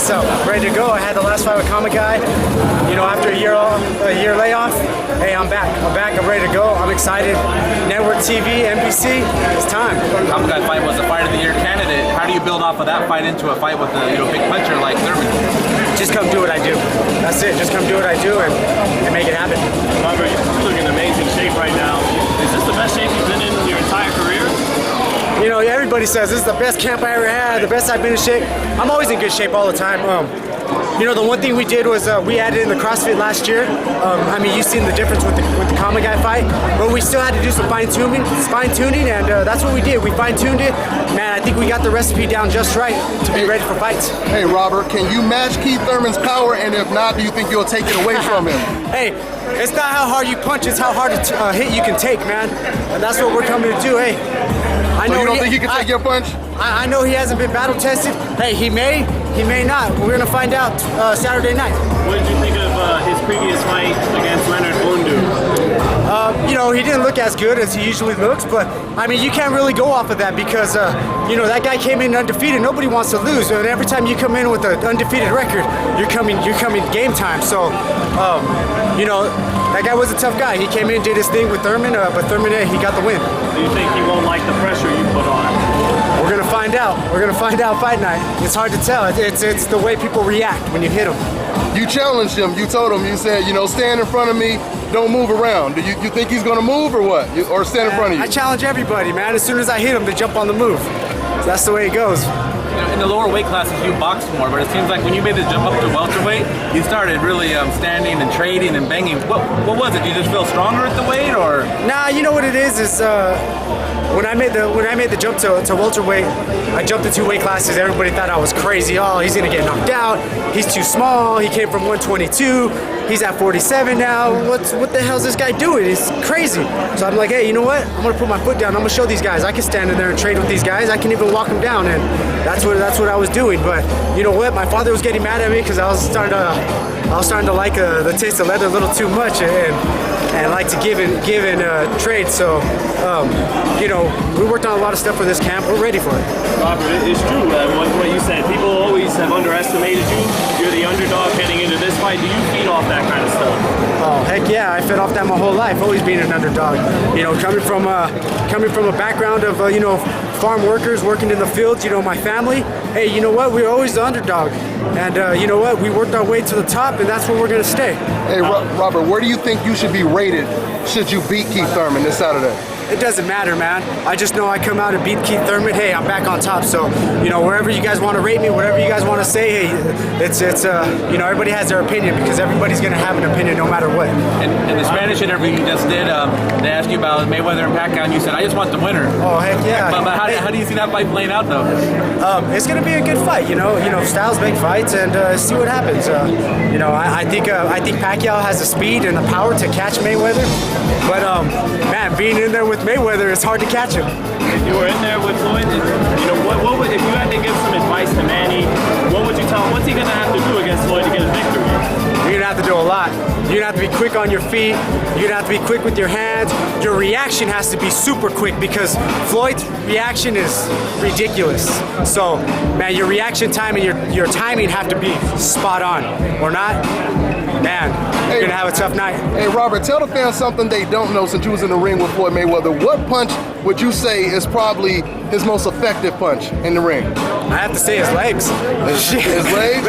myself. Ready to go. I had the last fight with Kamagai. You know, after a year layoff, hey, I'm back. I'm ready to go. I'm excited. Network TV, NBC, it's time. Kamagai fight was a Fight of the Year candidate. How do you build off of that fight into a fight with a big puncher like Thurman? Just come do what I do. That's it. Just come do what I do and make it happen. Robert, you're looking in amazing shape right now. Is this the best shape you've been in your entire career? You know, everybody says this is the best camp I ever had, the best I've been in shape. I'm always in good shape all the time. You know, the one thing we did was we added in the CrossFit last year. I mean, you've seen the difference with the Kamagai fight, but we still had to do some fine-tuning, and that's what we did. We fine-tuned it. Man, I think we got the recipe down just right to be ready for fights. Hey, Robert, can you match Keith Thurman's power, and if not, do you think you'll take it away from him? Hey, it's not how hard you punch, it's how hard a hit you can take, man. And that's what we're coming to do. Hey, I know you don't think he can take your punch? I know he hasn't been battle tested. Hey, he may not. We're gonna find out Saturday night. What did you think of his previous fight against Leonard Bundu? You know, he didn't look as good as he usually looks, but I mean, you can't really go off of that because you know, that guy came in undefeated. Nobody wants to lose, and every time you come in with an undefeated record, you're coming game time. So, you know, that guy was a tough guy. He came in, did his thing with Thurman, but Thurman, he got the win. Do you think he won't like the pressure you put on him? We're gonna find out. We're gonna find out fight night. It's hard to tell. It's the way people react when you hit them. You challenged him. You told him. You said, you know, stand in front of me. Don't move around. Do you think he's gonna move or what? Or stand in front of you? I challenge everybody, man. As soon as I hit him, they jump on the move. So that's the way it goes. In the lower weight classes, you box more, but it seems like when you made the jump up to welterweight, you started really standing and trading and banging. What was it? Do you just feel stronger at the weight, or? Nah, you know what it is when I made the jump to welterweight, I jumped in 2 weight classes. Everybody thought I was crazy. Oh, he's gonna get knocked out. He's too small. He came from 122. He's at 47 now. What the hell's this guy doing? He's crazy. So I'm like, hey, you know what? I'm gonna put my foot down. I'm gonna show these guys I can stand in there and trade with these guys. I can even walk them down, and that's what I was doing. But you know what? My father was getting mad at me because I was starting to like the taste of leather a little too much and like to give and trade. So you know, we worked on a lot of stuff for this camp. We're ready for it. Robert, it's true. What you said, people always have underestimated you. You're the underdog heading into this fight. Do you feed off that kind of stuff? Oh, heck yeah, I fed off that my whole life, always being an underdog. You know, coming from a background of, you know, farm workers working in the fields, you know, my family, hey, you know what, we were always the underdog. And you know what, we worked our way to the top, and that's where we're going to stay. Hey, Robert, where do you think you should be rated should you beat Keith Thurman this Saturday? It doesn't matter, man. I just know I come out and beat Keith Thurman. Hey, I'm back on top. So, you know, wherever you guys want to rate me, whatever you guys want to say, hey, it's you know, everybody has their opinion because everybody's going to have an opinion no matter what. And the Spanish interview you just did, they asked you about Mayweather and Pacquiao, and you said, I just want the winner. Oh, heck yeah. But how do you see that fight playing out, though? It's going to be a good fight. You know, styles make fights, and see what happens. You know, I think Pacquiao has the speed and the power to catch Mayweather, but man, being in there with Mayweather, it's hard to catch him. If you were in there with Floyd, you know, what would, if you had to give some advice to Manny, what would you tell him? What's he going to have to do against Floyd to get a victory? You're going to have to do a lot. You're going to have to be quick on your feet. You're going to have to be quick with your hands. Your reaction has to be super quick because Floyd's reaction is ridiculous. So, man, your reaction time and your timing have to be spot on. Or not, man, you're going to have a tough night. Hey, Robert, tell the fans something they don't know since you was in the ring with Floyd Mayweather. What punch would you say is probably his most effective punch in the ring? I have to say his legs. His legs?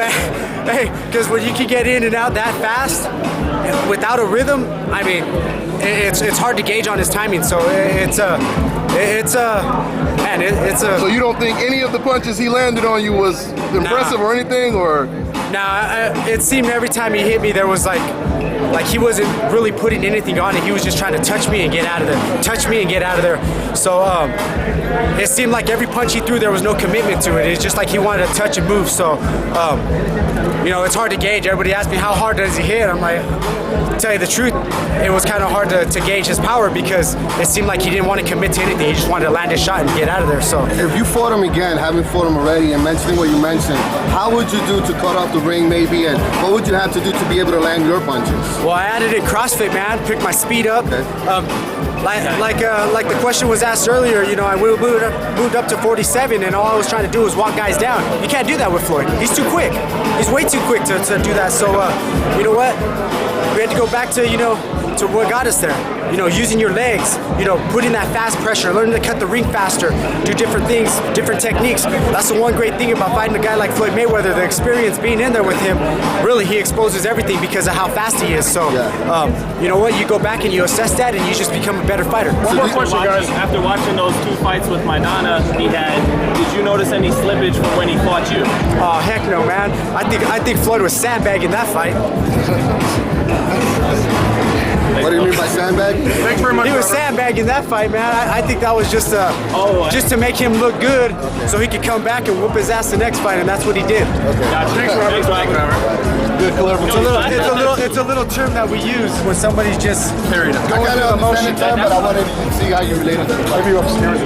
Hey, because when you can get in and out that fast without a rhythm, I mean, it's hard to gauge on his timing. So So you don't think any of the punches he landed on you was impressive or anything, or? Nah, it seemed every time he hit me there was like he wasn't really putting anything on it. He was just trying to touch me and get out of there. Touch me and get out of there. So it seemed like every punch he threw there was no commitment to it. It's just like he wanted to touch and move. So you know, it's hard to gauge. Everybody asked me how hard does he hit. I'm like, to tell you the truth, it was kind of hard to gauge his power because it seemed like he didn't want to commit to anything. He just wanted to land his shot and get out of there. So if you fought him again, having fought him already and mentioning what you mentioned, how would you do to cut off the ring maybe, and what would you have to do to be able to land your punches? Well, I added in CrossFit, man. Picked my speed up. Okay. Like the question was asked earlier, you know, I moved up to 47, and all I was trying to do was walk guys down. You can't do that with Floyd. He's too quick. was way too quick to do that. So you know what? We had to go back to to what got us there. Using your legs. Putting that fast pressure, learning to cut the ring faster, do different things, different techniques. That's the one great thing about fighting a guy like Floyd Mayweather. The experience being in there with him, really, he exposes everything because of how fast he is. So, you know what? You go back and you assess that, and you just become a better fighter. One more question, guys. After watching those 2 fights with Maidana he had, did you notice any slippage from when he fought you? Oh heck no, man! I think Floyd was sandbagging that fight. What do you mean by sandbag? Thanks very much. He was sandbagging that fight, man. I think that was just to make him look good, so he could come back and whoop his ass the next fight, and that's what he did. Gotcha. Thanks, Robert. Good clarification. It's a little term that we use when somebody's just I going kind through of the understand motion. the term, but I wanted to see how you relate it to the fight. Maybe upstairs.